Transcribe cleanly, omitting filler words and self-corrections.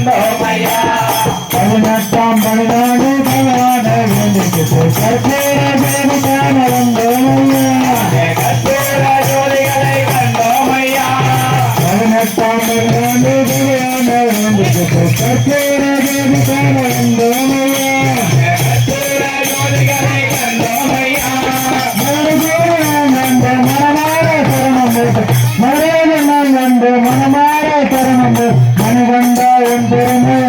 கண்டோமையா 18ஆம் பணிநாடு பகவான வேண்டிக்கு கற்பூர தேவதான வந்தோமையா கற்பூர ஜோதிகளை கண்டோமையா 18ஆம் பணிநாடு பகவான வேண்டிக்கு கற்பூர தேவதான வந்தோமையா கற்பூர ஜோதிகளை கண்டோமையா மனமாற தருணம் மணிகண்டா என் பெருமை